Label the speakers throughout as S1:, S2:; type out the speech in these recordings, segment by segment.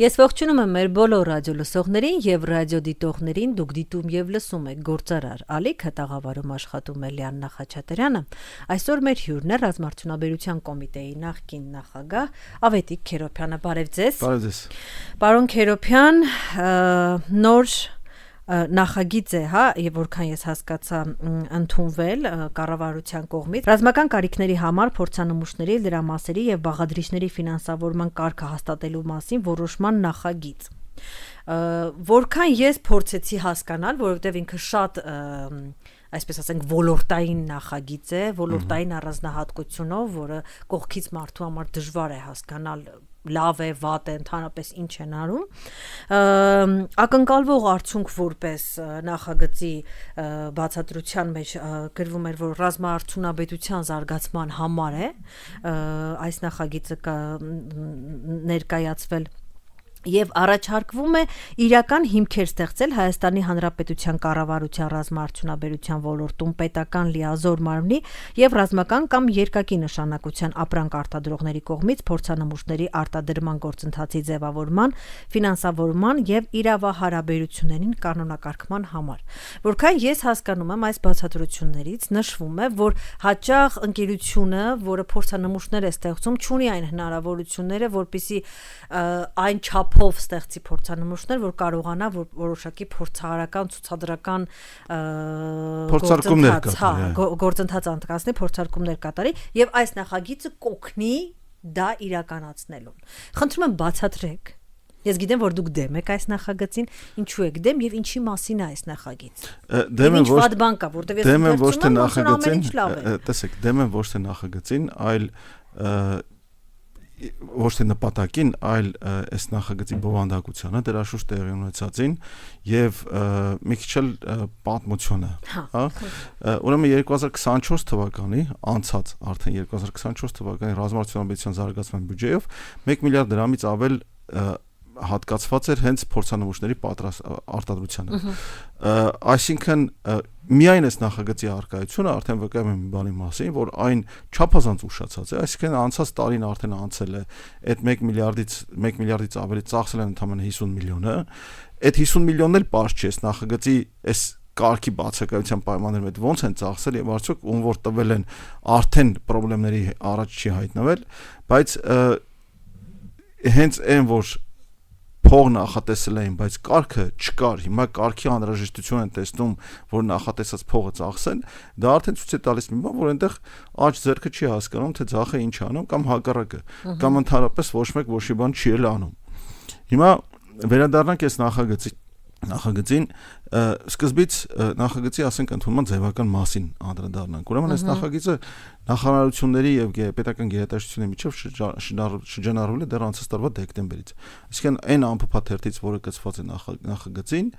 S1: Ես ողջունում եմ մեր բոլոր ռադիո լսողներին եւ ռադիո դիտողներին, դուք դիտում եւ լսում եք Գործարար Ալիք, հետաղավարում աշխատում է Լիաննա Խաչատրյանը։ Այսօր մեր հյուրն է Ռազմարտունաբերության կոմիտեի նախկին նախագահ Ավետիք Քերոբյանը։ Բարև ձեզ։
S2: Բարև ձեզ։
S1: Պարոն Քերոբյան, նոր նախագիծ է, եւ որքան ես հասկացա, ընդունվել կառավարության կողմից ռազմական կարիքների համար փորձանմուշների, լրամասերի եւ բաղադրիչների ֆինանսավորման կարգը հաստատելու մասին որոշման նախագիծ։ Որքան ես փորձեցի հասկանալ, որովհետեւ ինքը շատ այսպես ասենք ոլորտային նախագիծ է, ոլորտային առանձնահատկությունով, որը կողքից մարդու համար դժվար է հասկանալ լավ է, վատ է, ընդհանրապես ինչ են արում, ակնկալվող արդյունք որպես նախագծի բացատրության մեջ գրվում էր, որ ռազմաարդյունաբերության զարգացման համար է այս նախագիծը ներկայացվել եւ առաջարկվում է իրական հիմքեր ստեղծել Հայաստանի Հանրապետության կառավարության ռազմաարդյունաբերության ոլորտում պետական լիազոր մարմնի եւ ռազմական կամ երկակի նշանակության ապրանք արտադրողների կողմից փորձանմուշների արտադրման գործընթացի ձևավորման, ֆինանսավորման եւ իրավահարաբերություններին կանոնակարգման համար։ Որքան ես հասկանում եմ այս բացատրություններից նշվում է, որ հաճախ ընկերությունը, որը փորձանմուշներ է ստեղծում, չունի այն հնարավորությունները, որպեսզի այն փով ստեղծի փորձանմուշներ, որ կարողանա որոշակի փորձարարական ցուցադրական գործընթաց անցկացնի, փորձարկումներ կատարի եւ այս նախագիծը կօգնի դա իրականացնելուն։ Խնդրում եմ բացատրեք։ Ես գիտեմ, որ դուք դեմ եք այս նախագծին, ինչու եք դեմ եւ ինչի մասին է այս նախագիծը։
S2: Դեմ եմ ոչ
S1: բան կա, որտեղ ես
S2: ոչ թե նախագծին, տեսեք, դեմ եմ ոչ թե նախագծին, այլ ոչ թե նպատակին, այլ այս նախագծի բովանդակությանը, դրա շուրջ տեղի ունեցածին եւ մի քիչ էլ պատմությունը, հա։ Ուրեմն 2024 թվականի, անցած արդեն 2024 թվականի ռազմարտունաբերության զարգացման բյուջեով 1 միլիարդ դրամից ավել հատկացված էր հենց փորձանմուշների արտադրությանը։ Այսինքն միայն այս նախագծի արկայությունը արդեն վկայում է մի բանի մասին, որ այն չափազանց ուշացած է, այսինքն անցած տարին արդեն անցել է այդ 1 միլիարդից ավելի ծախսել են ընդամենը 50 միլիոնը։ Այդ 50 միլիոնն էլ պարզ չէ, այս նախագծի այս կարգի բացակայության պայմաններում այդ ոնց են ծախսել եւ արդյոք ում որ տվել են արդեն խնդիրների առաջ չի հայտնվել, բայց հենց այն որ փող նախատեսել էին, բայց կարգը չկար, հիմա կարգի անհրաժեշտություն են տեսնում, որ նախատեսած փողը ծախսեն, դա արդեն ցույց է տալիս մի բան, որ այնտեղ աջ ձեռքը չի հասկանում, թե ձախը ինչ անում կամ հակառակը, կամ ընդհանրապես ոչ մեկ ոչ մի բան չի էլ անում։ Հիմա վերադառնանք այս նախագծին, սկզբից նախագծի ասենք ընդունման ձևական մասին անդրադառնանք։ Ուրեմն այս նախագիծը նախարարությունների եւ պետական գերատեսչությունների միջև շրջանառվել է դեռ անցած տարվա դեկտեմբերից։ Այսինքն այն ամփոփաթերթից, որը կցված է նախագծին,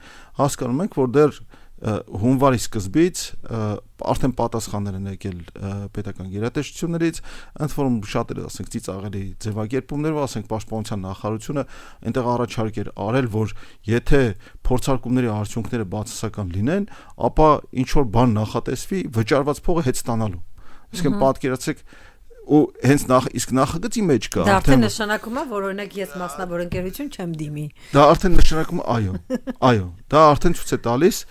S2: հասկանում ենք, որ դեռ հունվարի սկզբից արդեն պատասխաններ են եկել պետական գերատեսչություններից, ընդ որում շատերը, ասենք, ծիծաղելի ձևակերպումներով, ասենք, պաշտպանության նախարարությունը այնտեղ առաջարկ էր արել, որ եթե փորձարկումների արդյունքները բացասական լինեն, ապա ինչ որ բան նախատեսվի վճարված փողը հետ ստանալու։ Այսինքն պատկերացրեք ու հենց իսկ նախագծի մեջ կա
S1: դա արդեն նշանակում է, որ օրինակ ես մասնավոր ընկերություն չեմ դիմի։
S2: Դա արդեն նշանակում է, այո, դա արդեն ցույց է տալիս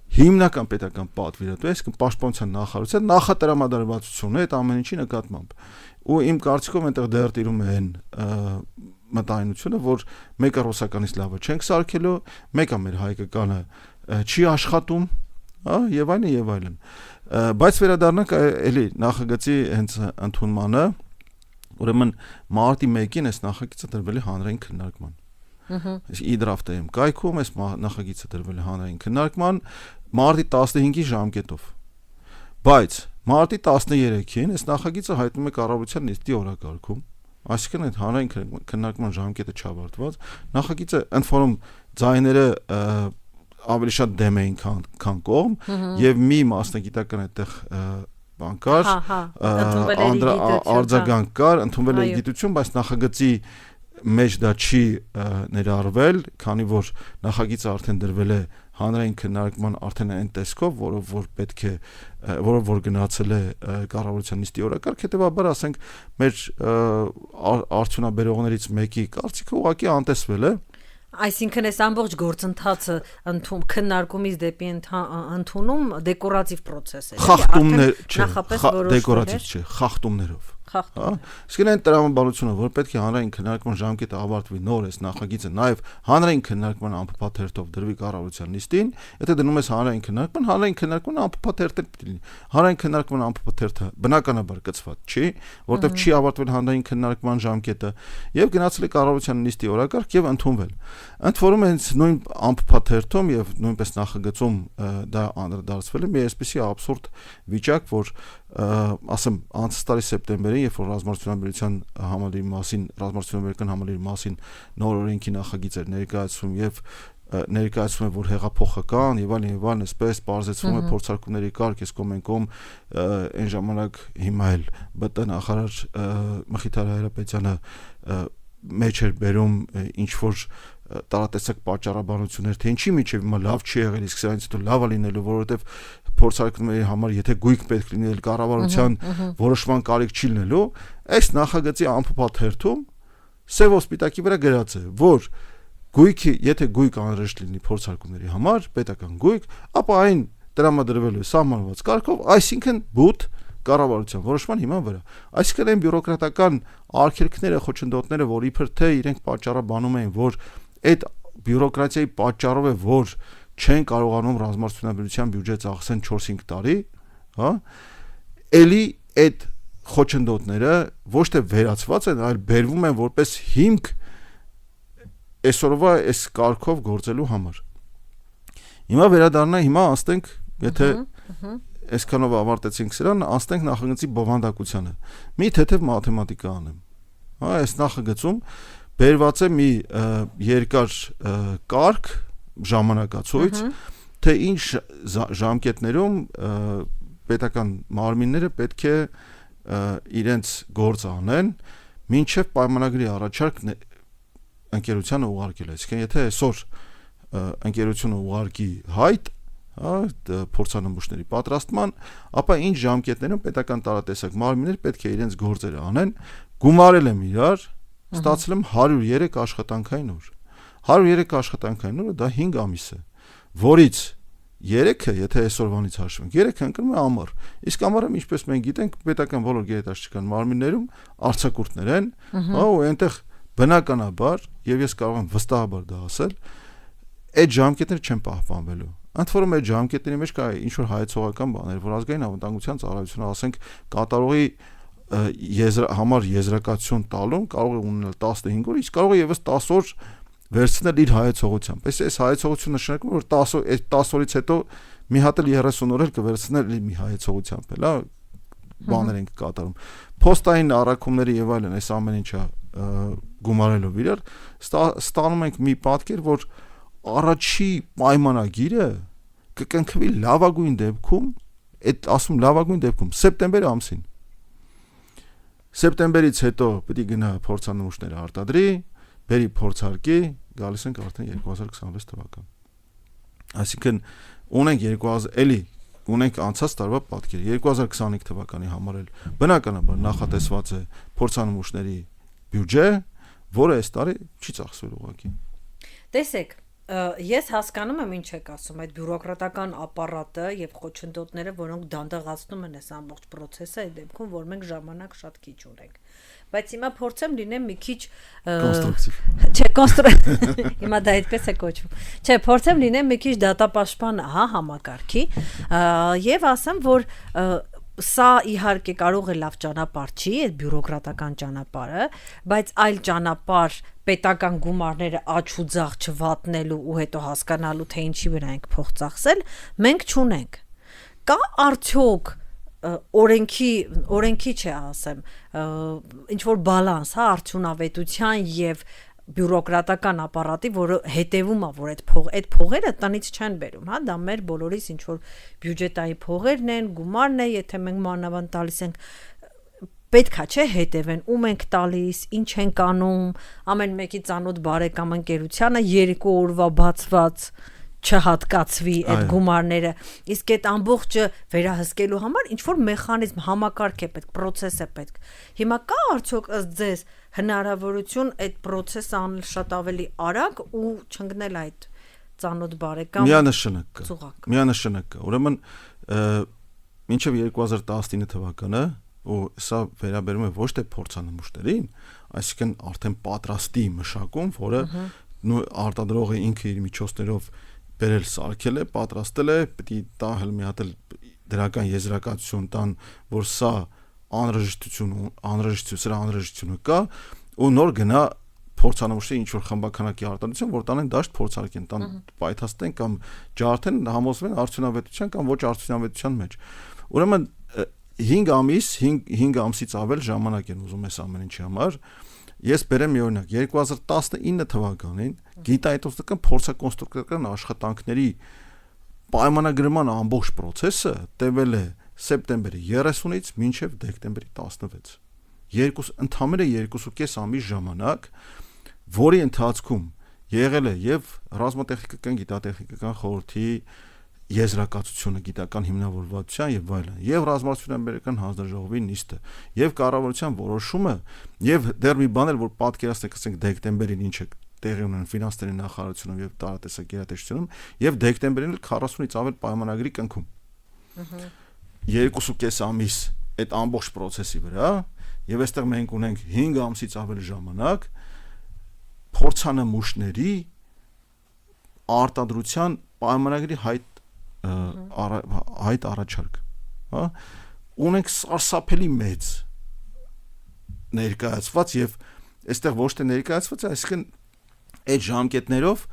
S2: հիմնական պետական պատվիրատու, այսինքն պաշտպանության նախարարության նախատրամադրվածությունը այդ ամեն ինչի նկատմամբ։ Ու իմ կարծիքով այնտեղ դեռ տիրում է այն մտայնությունը, որ մեկը ռուսականից լավը չենք սարքելու, մեկը մեր հայկականը չի աշխատում, եւ այլն եւ այլն։ Բայց վերադառնանք էլի նախագծի հենց ընդունմանը, ուրեմն մարտի 1-ին այս նախագիծը դրվել է հանրային քննարկման։ Իդրաֆտը եմ կայքում, այս նախագիծը դրվել է հանրային քննարկման մարտի 15-ի ժամկետով։ Բայց մարտի 13-ին այս նախագիծը հայտնում է կառավարության նիստի օրակարգում, այսինքն այդ հանրային քննարկման ժամկետը չավարտված, նախագիծը ընդ որում ձայները ավելի շատ դեմ էին քան կողմ եւ մի մասնագիտական այդտեղ բան կար, արձագանք կար, ընդունվել է գիտություն, բայց նախագծի մեջ դա չի ներառվել, քանի որ նախագիծը արդեն դրվել է հանրային քննարկման արդեն այն տեսքով, որ պետք է, որ գնացել է կառավարության նիստի օրակարգ, հետեւաբար ասենք մեր արդյունաբերողներից մեկի կարծիքը ուղղակի անտեսվել է
S1: Այսինքն այս ամբողջ գործընթացը քննարկումից դեպի ընդունում դեկորատիվ process է։
S2: Խախտումներ,
S1: նախապես որոշվել
S2: դեկորատիվ չէ, խախտումներով։ Իսկ այն տրամաբանությունը, որ պետք է հանրային քննարկման ժամկետը ավարտվի նոր այս նախագիծը նաև հանրային քննարկման անփոփոխ հերթով դրվի կառավարության նիստին, եթե դնում ես հանրային քննարկման անփոփոխ հերթ պետք է լինի։ Հանրային քննարկման անփոփոխ հերթը բնականաբար կցված չի, որտեղ չի ավարտվել հանրային քննարկման ժամկետը եւ գնացել է կառավարության նիստի օրակարգ եւ ընդունվել։ Ընդ որում հենց նույն անփոփոխ հերթում եւ նույնպես նախագծում դա անդրադարձվել է մի այսպիսի աբսուրդ վիճակ, որ ասեմ անցած տարի սեպտեմբերին, երբ որ ռազմարտության համալիրի մասին նոր օրենքի նախագիծ էր ներկայացվում եւ ներկայացվում է, որ հեղափոխական եւ այլն, այսպես բարձրացվում է փորձարկումների կարգ, այս կոմենկոմ այն ժամանակ հիմա էլ ԲՏ նախարար Մխիթար Հայրապետյանը մեջ էր բերում ինչ որ տարատեսակ պատճառաբանություններ, թե ինչի միջև հիմա լավ չի եղել, իսկ սրանից հետո լավ է լինելու, որովհետեւ փորձարկումների համար եթե գույք պետք լինի կառավարության որոշման կարիք չի լինելու, այս նախագծի անփոփոխ հերթում սևով սպիտակի վրա գրած է, որ գույքի, եթե գույք անհրաժեշտ լինի փորձարկումների համար, պետական գույք, ապա այն տրամադրվելու է սահմանված կարգով, այսինքն բութ կառավարության որոշման հիման վրա։ Այսինքն այն բյուրոկրատական արգելքները, խոչընդոտները, որ իբր թե իրենք պատճառաբանում են, որ այդ բյուրոկրատիայի պատճառով է, որ չեն կարողանում ռազմարտության բյուջե ծախսեն 4-5 տարի, հա, էլի այդ խոչընդոտները ոչ թե վերացված են, այլ բերվում են որպես հիմք այսօրվա այս կարգով գործելու համար։ Հիմա վերադառնանք, հիմա ասենք, եթե այսքանով ավարտեցինք սրան, ասենք նախագծի բովանդակությանը։ Մի թեթև մաթեմատիկա անեմ։ Հա, այս նախագծում բերված է մի երկար կարգ ժամանակացույց, թե ինչ ժամկետներում պետական մարմինները պետք է իրենց գործը անեն, մինչև պայմանագրի առաջարկ ընկերությանը ուղարկել է։ Այսինքն եթե այսօր ընկերությունը ուղարկի հայտ, փորձանմուշների պատրաստման, ապա ինչ ժամկետներում պետական տարատեսակ մարմիններ պետք է իրենց գործերը անեն, գումարել եմ իրար, ստացել եմ 103 աշխատանքային օր։ 103 աշխատանքային օրը դա 5 ամիս է, որից 3-ը, եթե այսօրվանից հաշվենք, 3-ը ընկնում է ամառ։ Իսկ ամառը, ինչպես մենք գիտենք, պետական բոլոր գերատեսչական մարմիններում արձակուրդներ են, ու այնտեղ բնականաբար, եւ ես կարող եմ վստահաբար դա ասել, այդ ժամկետները չեն պահպանվելու։ Ընդ որում այդ ժամկետների մեջ կա ինչ որ հայեցողական բաներ, որ ազգային անվտանգության ծառայությունը, ասենք, կատարողի համար եզրակացություն տալուն կարող է ունենալ 15 օր, իսկ կարող է եւս 10 օր վերցնել իր հայեցողությամբ։ Այս հայեցողությունը նշանակում է, որ 10 օրից հետո մի հատ էլ 30 օր էլ կվերցնել մի հայեցողությամբ, հա, բաներ ենք կատարում։ Փոստային առաքումների եւ այլն, այս ամեն ինչը գումարելով իրար, ստանում ենք մի պատկեր, որ առաջի պայմանագիրը կկնքվի լավագույն դեպքում, այդ ասում լավագույն դեպքում սեպտեմբեր ամսին։ Սեպտեմբերից հետո պետք է գնա փորձանմուշները արտադրի, բերի փորձարկի, գալիս ենք արդեն 2026 թվական։ Այսինքն ունենք անցած տարվա պատկեր, 2025 թվականի համար էլ բնականաբար նախատեսված է փորձանմուշների բյուջե, որը այս տարի չի ծախսվել ուղղակի։
S1: Տեսեք, ես հասկանում եմ ինչ եք ասում, այդ բյուրոկրատական ապարատը եւ խոչընդոտները, որոնք դանդաղացնում են այս ամբողջ process-ը, այդ դեպքում, որ մենք ժամանակ շատ քիչ ունենք։ Բայց հիմա փորձեմ լինեմ մի քիչ
S2: կոնստրուկտիվ։
S1: Հիմա դա այդպես է կոչվում։ Չէ, փորձեմ լինեմ մի քիչ դատապաշտպան, համակարգի, եւ ասեմ, որ սա իհարկե կարող է լավ ճանապարհ չի, այդ բյուրոկրատական ճանապարհը, բայց այլ ճանապարհ պետական գումարները աճ ու ձախ չվատնելու ու հետո հասկանալու թե ինչի վրա ենք փող ծախսել, մենք չունենք։ Կա արդյոք օրենքի չէ ասեմ, ինչ որ բալանս, հա, արդյունավետության եւ բյուրոկրատական ապարատի, որը հետևում է, որ այդ փողերը տնից չեն բերում, հա, դա մեր բոլորիս ինչ որ բյուջետային փողերն են, գումարն է, եթե մենք մանավանդ տալիս ենք, պետքա չէ հետևեն, ում ենք տալիս, ինչ ենք անում, ամեն մեկի ծանոթ բարեկամ ընկերությանը 2 օրվա բացված, չհատկացվի այդ գումարները, իսկ այդ ամբողջը վերահսկելու համար ինչ որ մեխանիզմ, համակարգ է պետք, process է պետք։ Հիմա կա արդյոք ըստ ձեզ հնարավորություն այդ process-ը անել շատ ավելի արագ ու չընկնել այդ ծանոթ բարեկամ
S2: միանշանակ կա։ Ուրեմն մինչև 2019 թվականը ու սա վերաբերում է ոչ թե փորձանմուշներին, այսինքն արդեն պատրաստի մշակում, որը արտադրողը ինքը իր միջոցներով բերել սարքել է, պատրաստել է, պետք է տա հəl մի հատ դրական եզրակացություն տան, որ սա անհրաժեշտությունը կա ու նոր գնա փորձանմուշի ինչ որ խմբականակի արտադրություն, որ տանեն դաշտ փորձարկեն, տան պայթաստեն կամ ջարդեն, համոզվեն արդյունավետության կամ ոչ արդյունավետության մեջ։ Ուրեմն 5 ամսից ավել ժամանակ են ուզում այս ամեն ինչի համար։ Ես բերեմ մի օրինակ 2019 թվականին գիտահետազոտական փորձակոնստրուկտորական աշխատանքների պայմանագրման ամբողջ process-ը տևել է սեպտեմբերի 30-ից մինչև դեկտեմբերի 16։ Ընդամենը 2.5 ամիս ժամանակ, որի ընթացքում եղել է եւ ռազմատեխնիկական գիտատեխնիկական խորհրդի եզրակացությունը գիտական հիմնավորվածության եւ այլն, եւ ռազմարտությունաբերական հանձնաժողովի նիստը, եւ կառավարության որոշումը, եւ դեռ մի բան էլ որ պատկերացնեք, ասենք դեկտեմբերին ինչ է տեղի ունեն ֆինանսների նախարարությունում եւ տարատեսակ գերատեսչությունում, եւ դեկտեմբերին 40-ից ավել պայմանագրի կնքում։ 2.5 ամիս այդ ամբողջ process-ի վրա, եւ այստեղ մենք ունենք 5 ամսից ավել ժամանակ փորձանմուշների արտադրության պայմանագրի հայտ առաջարկ, հա, ունենք սարսափելի մեծ ներկայացված եւ այստեղ ոչ թե ներկայացված, այսինքն այդ ժամկետներով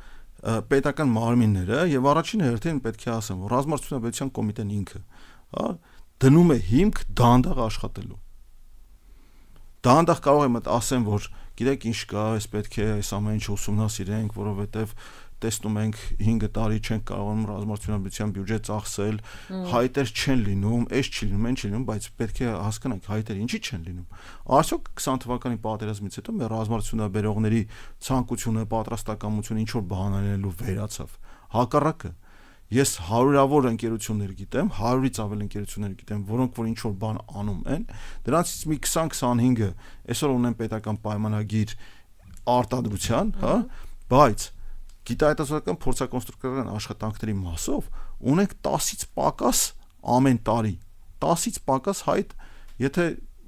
S2: պետական մարմինները եւ առաջին հերթին պետք է ասեմ, որ ռազմարտությունաբերության կոմիտեն ինքը, հա, դնում է հիմք դանդաղ աշխատելու։ Դանդաղ կարող եմ ասեմ, որ գիտեք ինչ կա, այս պետք է այս ամեն ինչը ուսումնասիրենք, որովհետեւ տեսնում ենք 5 տարի չենք կարողանում ռազմարտությունաբերության բյուջե ծախսել, հայտեր չեն լինում, այս չի լինում, այն չի լինում, բայց պետք է հասկանանք հայտերը ինչի չեն լինում։ Արդյոք 20 թվականի պատերազմից հետո մեր ռազմարտությունաբերողների ցանկությունը, պատրաստակամությունը ինչ որ բան անելու վերացավ։ Հակառակը, ես հարյուրավոր ընկերություններ գիտեմ, 100-ից ավել ընկերություններ գիտեմ, որոնք որ ինչ որ բան անում են, դրանցից մի 20-25-ը այսօր ունեն պետական պայմանագիր արտադրության, հա, բայց գիտահետազոտական փորձակոնստրուկտորական աշխատանքների մասով ունենք 10-ից պակաս ամեն տարի 10-ից պակաս հայտ, եթե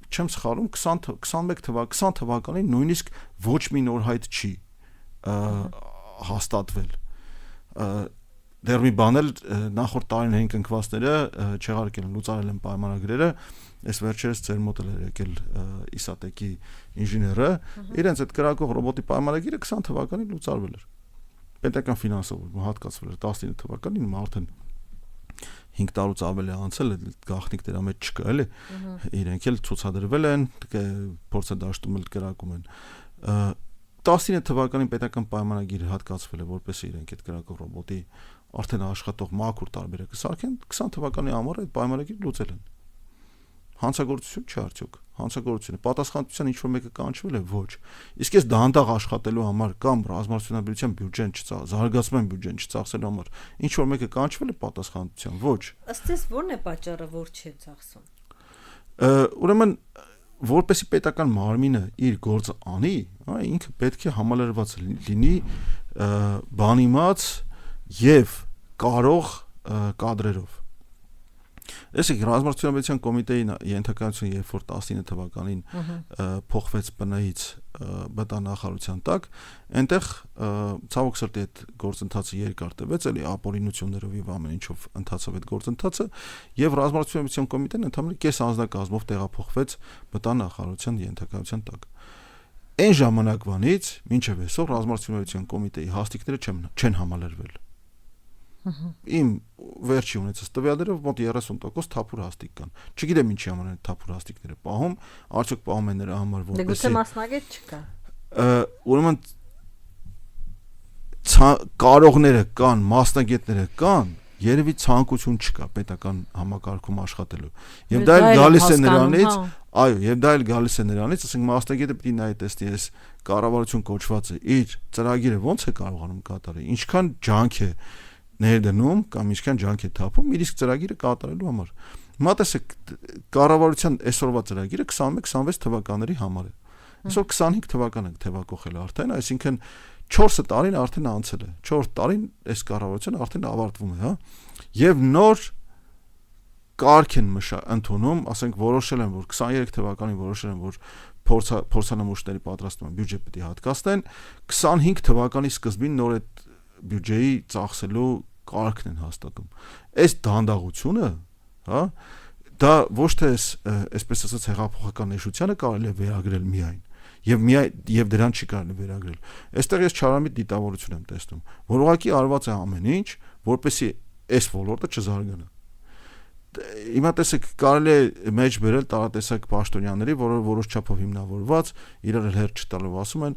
S2: չեմ սխալվում 20 թվականին նույնիսկ ոչ մի նոր հայտ չի հաստատվել։ Դեռ մի բան էլ նախորդ տարիներին կնքվածները չեղարկել են, լուծարել են պայմանագրերը, այս վերջերս ձեր մոտ էլ եկել ԻՍԱՏԵԿ-ի ինժեները, իրենց այդ կրակող ռոբոտի պայմանագիրը 20 թվականին լուծարվել էր։ Պետական ֆինանսով հատկացվել էր 19 թվականին, արդեն 5 տարուց ավել է անցել, գաղտնիք դրա մեջ չկա, էլի։ Իրենք էլ ցուցադրվել են, փորձադաշտում էլ կրակում են։ 19 թվականին պետական պայմանագիրը հատկացվել է, որպես իրենք այդ կրակող ռոբոտի արդեն աշխատող մաքուր տարբերակը սարքեն, 20 թվականի ամառ այդ պայմանագիրը լուծել են։ Հանցագործություն չի արդյոք, հանցագործություն է, պատասխանատվության ինչ որ մեկը կանչվել է, ոչ։ Իսկ ես դանդաղ աշխատելու համար կամ ռազմարտությունաբերության բյուջեն զարգացման բյուջեն չծախսելու համար ինչ որ մեկը կանչվել է պատասխանատվության, ոչ։
S1: Ըստ էս ո՞րն է պատճառը, որ չի ծախսում։
S2: Ուրեմն որպեսի պետական մարմինը իր գործը անի, ինքը պետք է համալրված լինի բանիմաց եւ կարող կադրերով։ Այսինքն ռազմարտությունաբերության կոմիտեի ենթակայությունը երբ որ 19 թվականին փոխվեց ՊՆ-ից ԲՏ նախարարության տակ, այնտեղ ցավոք սրտի այդ գործընթացը երկար տևեց, էլի ապօրինություններով եւ ամեն ինչով ընթացավ այդ գործընթացը, եւ ռազմարտությունաբերության կոմիտեն ընդհանրապես կես անձնակազմով տեղափոխվեց ԲՏ նախարարության ենթակայության տակ։ Այն ժամանակվանից մինչև այսօր ռազմարտությունաբերության կոմիտեի հաստիկները չեն համալրվել։ Իմ վերջի ունեցած տվյալներով մոտ 30% թափուր հաստիկ կան։ Չգիտեմ ինչի համար են թափուր հաստիկները պահում, արդյոք պահում են նրա համար որպեսզի
S1: Դե գուցե մասնագետ չկա։
S2: Ուրեմն կարողները կան, մասնագետները կան, երևի ցանկություն չկա պետական համակարգում աշխատելու։ Եվ դա էլ գալիս է նրանից, այո, եւ դա էլ գալիս է նրանից, ասենք մասնագետը պիտի նայի տեսնի այս կառավարություն կոչվածը իր ծրագիրը ո՞նց է կարողանում կատարել, ինչքան ջանք է ներդնում կամ ինչքան ջանք է թափում իր իսկ ծրագիրը կատարելու համար։ Հիմա տեսեք, կառավարության այսօրվա ծրագիրը 21-26 թվականների համար է։ Այսօր 25 թվական ենք թևակողել արդեն, այսինքն 4 տարին արդեն անցել է։ 4 տարին այս կառավարությունը արդեն ավարտվում է, հա։ Եվ նոր կարգ են ընդունում, ասենք որոշել են, որ 23 թվականին որոշել են, որ փորձանմուշների պատրաստման բյուջե պետք է հատկացնեն, 25 թվականի սկզբին նոր այդ բյուջեի ծախսելու կարգն են հաստատում։ Այս դանդաղությունը, հա, դա ոչ թե այսպես ասած հեղափոխական նշությանը կարելի է վերագրել միայն եւ դրան չի կարելի վերագրել։ Այստեղ ես չարամիտ դիտավորություն եմ տեսնում, որ ուղղակի արված է ամեն ինչ, որպեսզի այս ոլորտը չզարգանա։ Հիմա տեսեք, կարելի է մեջ բերել տարատեսակ պաշտոնյաների, որոնք որոշ չափով հիմնավորված իրար հերթ չտալով ասում են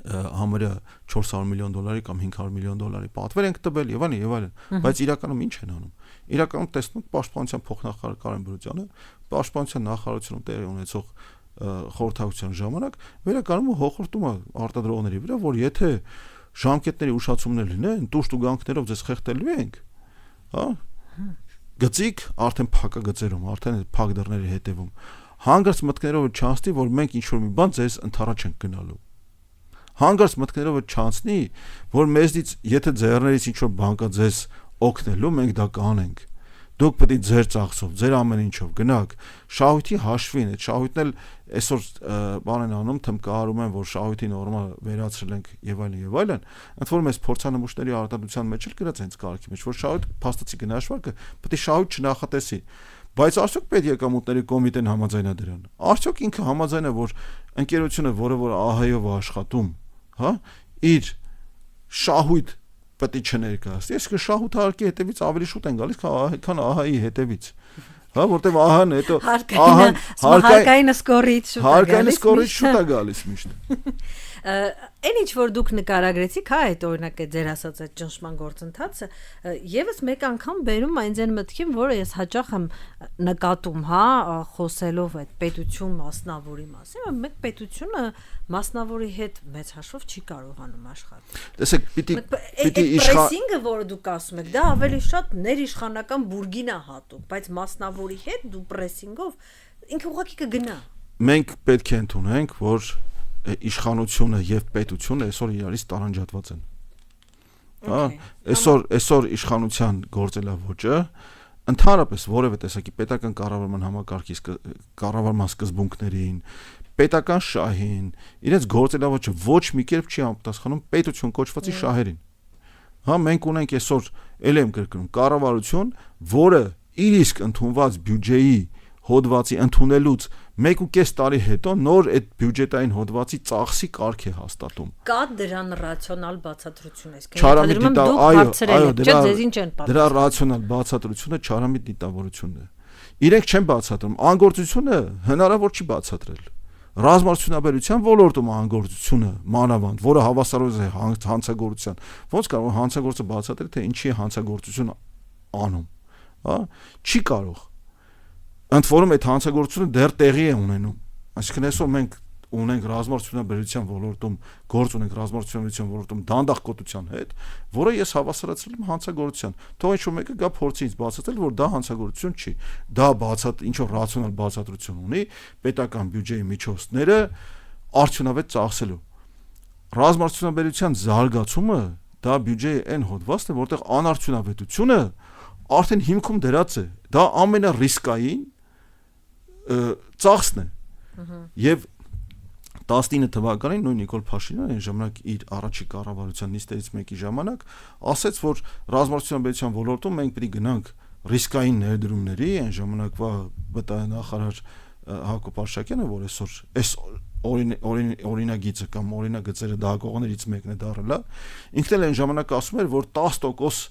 S2: համարյա $400 միլիոն կամ $500 միլիոն պատվեր ենք տվել եւ այլն, բայց իրականում ինչ են անում։ Իրականում տեսնում պաշտպանության փոխնախարար Կարեն Բրուտյանը պաշտպանության նախարարությունում տեղի ունեցող խորհրդակցության ժամանակ վերականգնում ու հոխորտում է արտադրողների վրա, որ եթե ժամկետների ուշացումներ լինեն, տուշտ ու գանքներով ձեզ խեղդելու ենք, հա, գծիկ արդեն փակագծերում, արդեն փակ դռների հետևում, հանգարց մտքներով չանցնի, որ մենք ինչ-որ մի բան ձեզ ընթառաջ ենք գնալու։ Հանգարց մտքներով չանցնի, որ մեզնից եթե ձեռներից ինչ-որ բան կա ձեզ օգնելու, մենք դա կանենք։ Դուք պետք է ձեր ծախսով, ձեր ամեն ինչով գնաք շահույթի հաշվին, այդ շահույթն էլ այսօր բան են անում, թմկահարում են, որ շահույթի նորմա վերացրել ենք եւ այլն, ընդ որում այս փորձանմուշների արտադրության մեջ էլ գրած հենց կարգի մեջ, որ շահույթ փաստացի գնահատվարկը պետք է շահույթ չնախատեսի, բայց արդյոք պետեկամուտների կոմիտեն համաձայն է դրան։ Արդյոք ինքը համաձայն է, որ ընկերությունը, որը որ ԱՀ-ով է աշխատում, հա, իր շահույթ պետք է չներկայացնի, այսինքն շահույթ հարկի հետևից ավելի շուտ են գալիս, քան ԱՀ-ի հետևից։ Հա, որտեվ ԱՀ-ն հետո
S1: հարկային սկորից
S2: շուտ է գալիս միշտ։
S1: Այն ինչ որ դուք նկարագրեցիք, հա, այդ օրինակ է ձեր ասած այդ ճնշման գործընթացը, եւս մեկ անգամ բերում այն ձեր մտքին, որը ես հաճախ եմ նկատում, հա, խոսելով այդ պետություն մասնավորի մասին, մեկ պետությունը մասնավորի հետ մեծ հաշվով չի կարողանում աշխատել։
S2: Տեսեք, պիտի
S1: պրեսինգը, որը դուք ասում եք, դա ավելի շատ ներիշխանական բուրգին է հատում, բայց մասնավորի հետ դու պրեսինգով ինքը ուղղակի կգնա։
S2: Մենք պետք է ընդունենք, որ իշխանությունը եւ պետությունը այսօր իրարից տարանջատված են։ Հա, այսօր իշխանության գործելավոճը ընդհանրապես որևէ տեսակի պետական կառավարման համակարգի կառավարման սկզբունքներին, պետական շահին, իրենց գործելավոճը ոչ մի կերպ չի համապատասխանում պետություն կոչվածի շահերին։ Հա, մենք ունենք այսօր ել եմ կրկնում կառավարություն, որը իր իսկ ընդունված բյուջեի հոդվածի ընդունելուց 1.5 տարի հետո նոր այդ բյուջետային հոդվածի ծախսի կարգ է հաստատում։
S1: Կա դրան ռացիոնալ բացատրություն, այսինքն դուք հարցրել եք, չէ՞, ձեզ ինչ են պատասխանում։
S2: Դրա ռացիոնալ բացատրությունը չարամիտ դիտավորությունն է։ Իրենք չեն բացատրում, անգործությունը հնարավոր չի բացատրել։ Ռազմարտությունաբերության ոլորտում անգործությունը մանավանդ, որը հավասարով է հանցագործության, ոնց կարող է հանցագործը բացատրել, թե ինչի է հանցագործություն անում, հա, չի կարող։ Ընդ որում այդ հանցագործությունը դեռ տեղի է ունենում։ Այսինքն այսօր մենք ունենք ռազմարտությունաբերության ոլորտում, գործ ունենք ռազմարտությունաբերության ոլորտում դանդաղկոտության հետ, որը ես հավասարացրել եմ հանցագործության։ Թող ինչ-որ մեկը գա փորձի ինձ բացատրել, որ դա հանցագործություն չի։ Դա ինչ-որ ռացիոնալ բացատրություն ունի պետական բյուջեի միջոցները արդյունավետ ծախսելու։ Ռազմարտությունաբերության զարգացումը դա բյուջեի այն հոդվածն է, որտեղ անարդյունավետությունը արդեն հիմքում դրած է։ Դա ամենառիսկային ծախսն է։ Եվ 19 թվականին նույն Նիկոլ Փաշինյանը այն ժամանակ իր առաջի կառավարության նիստերից մեկի ժամանակ ասաց, որ ռազմարտությունաբերության ոլորտում մենք պետք է գնանք ռիսկային ներդրումների, այն ժամանակվա վտանգնախարար Հակոբ Արշակյանը, որ այս օրինագիծը կամ օրինագծերը դահակողներից մեկն է դարել, ինքն էլ այն ժամանակ ասում էր, որ 10%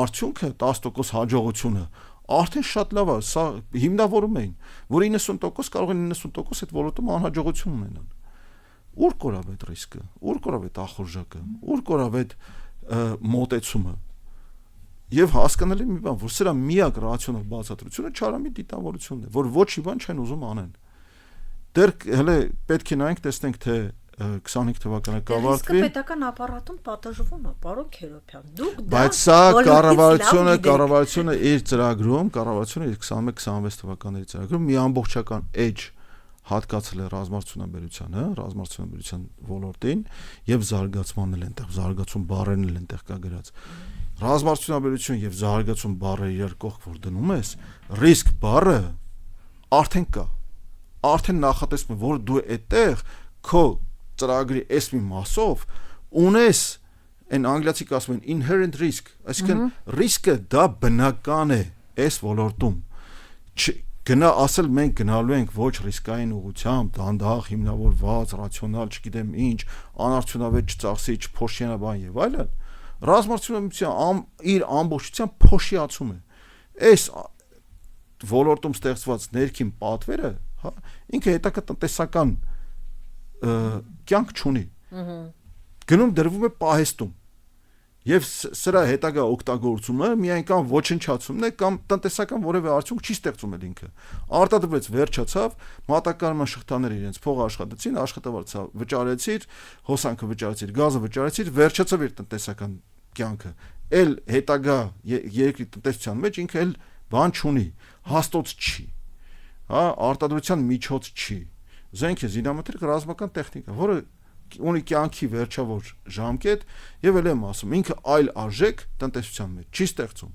S2: արդյունքը, 10% հաջողությունը արդեն շատ լավ է, սա հիմնավորում էին, որ 90% կարող են 90% այդ ոլորտում անհաջողություն ունենան։ Ուր կորավ այդ ռիսկը, ուր կորավ այդ ախորժակը, ուր կորավ այդ մոտեցումը։ Եվ հասկանալի մի բան, որ սրա միակ ռացիոնալ բացատրությունը չարամիտ դիտավորությունն է, որ ոչ մի բան չեն ուզում անեն։ Դեռ հələ պետք է նայենք, տեսնենք, թե 25 թվականը
S1: Իսկ
S2: կավարտվի
S1: պետական ապարատում պատժվում է, պարոն Քերոբյան։ Դուք դա
S2: բայց սա կառավարությունը իր ծրագրում, կառավարությունը իր 21-26 թվականների ծրագրում մի ամբողջական edge հատկացել է ռազմարտությունաբերության ոլորտին եւ զարգացմանն էլ այնտեղ զարգացում բառերն էլ այնտեղ կա գրած ռազմարտությունաբերություն եւ զարգացում բառերը իրար կողք որ դնում ես ռիսկ բառը արդեն կա արդեն նախատեսվում է որ դու այդտեղ քո ծրագրի այս մի մասով ունես այն անգլիացիք ասում են inherent risk այսինքն ռիսկը դա բնական է այս ոլորտում գնա ասել մենք գնալու ենք ոչ ռիսկային ուղղությամբ, դանդաղ հիմնավորված, ռացիոնալ, չգիտեմ ինչ, անարդյունավետ չծախսի, չփոշիանա բան եւ այլն։ Ռազմարտությունության իր ամբողջությամբ փոշիացում է։ Այս ոլորտում ստեղծված ներքին պատվերը, հա, ինքը հետագա տնտեսական կյանք չունի։ Գնում դրվում է պահեստում։ Եվ սրա հետագա օգտագործումը միայն կամ ոչնչացումն է կամ տնտեսական որևէ արդյունք չի ստեղծում էլ ինքը։ Արտադրվեց, վերջացավ, մատակարարման շղթաները իրենց փողը աշխատեցին, աշխատավարձ վճարեցիր, հոսանքը վճարեցիր, գազը վճարեցիր, վերջացավ իր տնտեսական կյանքը։ Էլ հետագա երկրի տնտեսության մեջ ինքը էլ բան չունի, հաստոց չի։ Հա, արտադրության միջոց չի։ Զենք է զինամթերք ռազմական տեխնիկա, որը ունի կյանքի վերջավոր ժամկետ եւ էլ եմ ասում ինքը այլ արժեք տնտեսության մեջ չի ստեղծում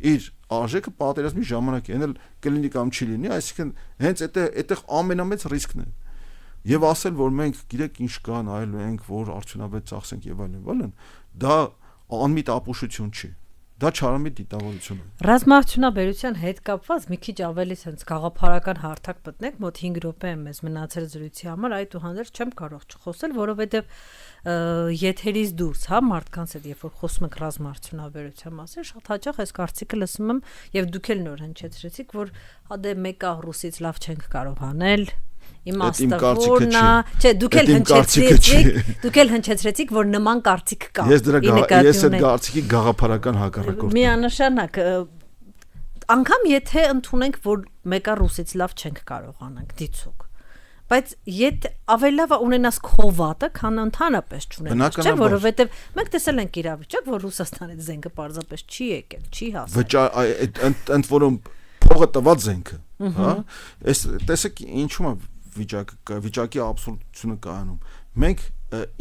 S2: իր արժեքը պատերազմի ժամանակ են էլ կլինի կամ չի լինի այսինքն հենց այդտեղ ամենամեծ ռիսկն է եւ ասել որ մենք գիտեք ինչ կա նայելու ենք որ արդյունավետ ծախսենք եւ այլն դա անմիտ ապուշություն չի դա չարամիտ դիտավորություն է
S1: ռազմարտությունաբերության հետ կապված մի քիչ ավելի sense գաղափարական հարթակ մտնենք մոտ 5 րոպե եմ մեզ մնացել զրույցի համար այդուհանդերձ չեմ կարող չխոսել որովհետեւ եթերից դուրս հա մարդկանց հետ երբ որ խոսում ենք ռազմարտությունաբերության մասին շատ հաճախ այս կարծիքը լսում եմ եւ դուք էլ նոր հնչեցրեցիք որ հա դե մեկը ռուսից լավ չենք կարող անել իմաստավորն է չէ դուք էլ հնչեցրեցիք որ նման կարծիք կա
S2: ես այդ կարծիքի գաղափարական հակառակորդ
S1: միանշանակ անգամ եթե ընդունենք որ մեկը ռուսից լավ չենք կարող անենք դիցուկ բայց եթե ավելի լավ ունենաս քո վատը քան ընդհանրապես չունենաս չէ որովհետեւ մենք տեսել ենք իրավիճակ որ Ռուսաստանից զենքը պարզապես չի եկել չի հասել
S2: ընդ որում փողը տված զենքը հա այս տեսեք ինչու՞ է վիճակի աբսուրդությունը կայանում մենք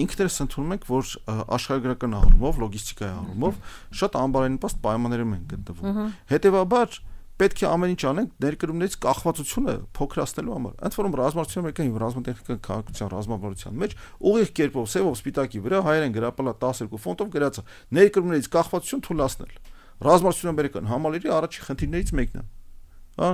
S2: ինքներս ընդունում ենք որ աշխարհագրական առումով լոգիստիկայի առումով շատ անբարենպաստ պայմաններում ենք գտնվում հետեւաբար պետք է ամեն ինչ անենք ներկրումներից կախվածությունը փոքրացնելու համար ընդ որում ռազմարտությունական եւ ռազմատեխնիկական քաղաքացիական ռազմավարության մեջ ուղիղ կերպով սևով սպիտակի վրա հայերեն գրապալա 12 ֆոնտով գրած է ներկրումներից կախվածություն թույլատնել ռազմարտությունական համալիրի առաջի խնդիրներից մեկն է հա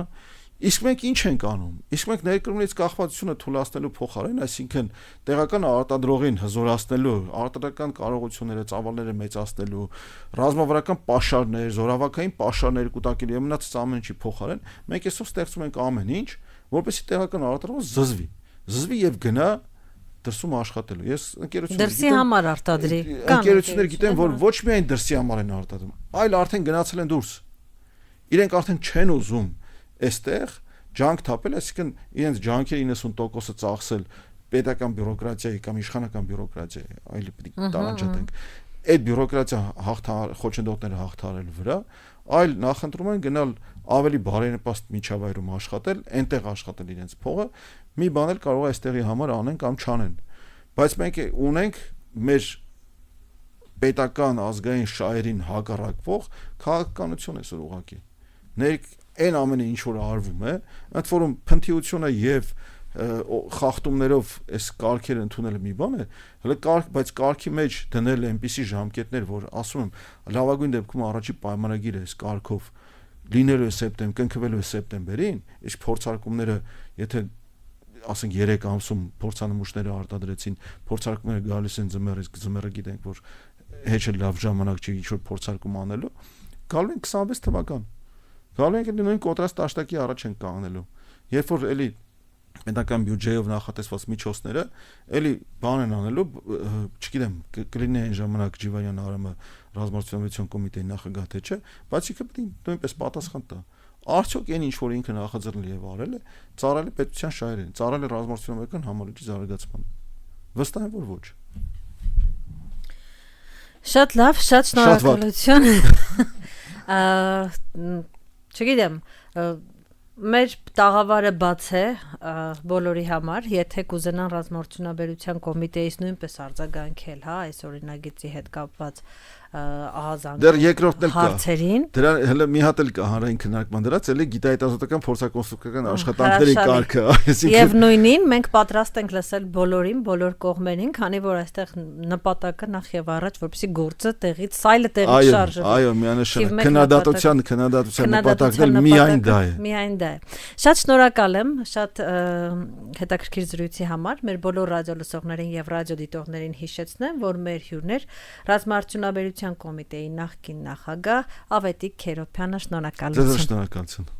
S2: իսկ մենք ինչ ենք անում իսկ մենք ներկրումներից կախվածությունը թույլատնելու փոխարեն այսինքն տեղական արտադրողին հզորացնելու արտադրական կարողությունները ծավալները մեծացնելու ռազմավարական պաշարներ զորավարքային պաշարներ կուտակելու եւ մնացած ամեն ինչի փոխարեն մենք այսօր ստեղծում ենք ամեն ինչ որպեսզի տեղական արտադրողը զզվի եւ գնա դրսում աշխատելու ես ընկերություններ
S1: դրսի համար արտադրի
S2: ընկերություններ գիտեն որ ոչ միայն դրսի համար են արտադրում այլ արդեն գնացել են դուրս իրենք արդեն չեն ուզում այստեղ ջանք թափել, այսինքն իրենց ջանքերի 90%-ը ծախսել պետական բյուրոկրատիայի կամ իշխանական բյուրոկրատիայի, այլ պետք է տարանջատենք։ Այդ բյուրոկրատիա խոչընդոտները հաղթարելու վրա, այլ նախընտրում են գնալ ավելի բարենպաստ միջավայրում աշխատել, այնտեղ աշխատել իրենց փողը, մի բան էլ կարող է այստեղի համար անեն կամ չանեն։ Բայց մենք ունենք մեր պետական ազգային շահերին հակառակվող քաղաքականություն այսօր ուղղակի։ Այն ամենը ինչ որ արվում է, ընդ որում փնթիությունը եւ խախտումներով այս կարգերը ընդունելը մի բան է, հələ բայց կարգի մեջ դնել այնպիսի ժամկետներ, որ ասում եմ, լավագույն դեպքում առաջի պայմանագիրը այս կարգով լինելու է սեպտեմբեր, կնքվելու է սեպտեմբերին, իսկ փորձարկումները, եթե ասենք 3 ամսում փորձանմուշները արտադրեցին, փորձարկումները գալիս են ձմեռը գիտենք, որ հեչ էլ լավ ժամանակ չի ինչ որ փորձարկում անելու, գալու են 26 թվական Գալու ենք նույն կոնտրաստ աշտակի առաջ են կանգնելու։ Երբ որ էլի պետական բյուջեով նախատեսված միջոցները էլի բան են անելու, չգիտեմ, կլինի այն ժամանակ Ջիվարյան Արամը ռազմարտությունական կոմիտեի նախագահ թե չէ, բայց ինքը պետք է նույնպես պատասխան տա։ Արդյոք այն ինչ որ ինքը նախաձեռնել եւ արել է, ծառայել է պետության շահերին, ծառայել է ռազմարտությունական համալիրի զարգացմանը։ Վստահ եմ, որ ոչ։
S1: Շատ լավ, շատ շնորհակալություն։ Չգիտեմ, մեր տաղավարը բաց է բոլորի համար, եթե կուզենան ռազմաօրթունաբերության կոմիտեից նույնպես արձագանքել, հա, այս օրինագծի հետ կապված
S2: Դեռ երկրորդն էլ կա։
S1: հարցերին։
S2: Դրա հələ մի հատ էլ կա հանրային քննարկման դրած, էլի գիտահետազոտական փորձակոնստրուկցիական աշխատանքների կարգը, այսինքն
S1: Եվ նույնին մենք պատրաստ ենք լսել բոլորին, բոլոր կողմերին, քանի որ այստեղ նպատակը նախ եւ առաջ, որպեսզի գործը տեղից, սայլը տեղից շարժվի։
S2: Այո, միանշանակ քննադատության նպատակն էլ միայն դա է։
S1: Միայն դա է։ Շատ շնորհակալ եմ, շատ հետաքրքիր զրույցի համար։ Մեր բոլոր ռադիո լսողներին եւ ռադիո դիտողներին հիշեցնեմ, որ մեր հյուրներ ռազմաօրթունաբերության կոմիտեի նախկին նախագահ Ավետիք Քերոբյանը, շնորհակալություն։
S2: Շնորհակալություն։